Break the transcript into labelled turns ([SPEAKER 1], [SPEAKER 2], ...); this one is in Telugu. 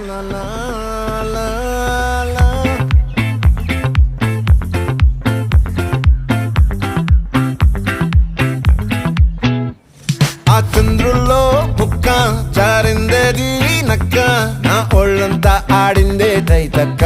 [SPEAKER 1] la la la la. ఆ చంద్రుల్లో ముక్క జారిందేది నక్క నా ఒళ్ళంతా ఆడిందే తైతక్క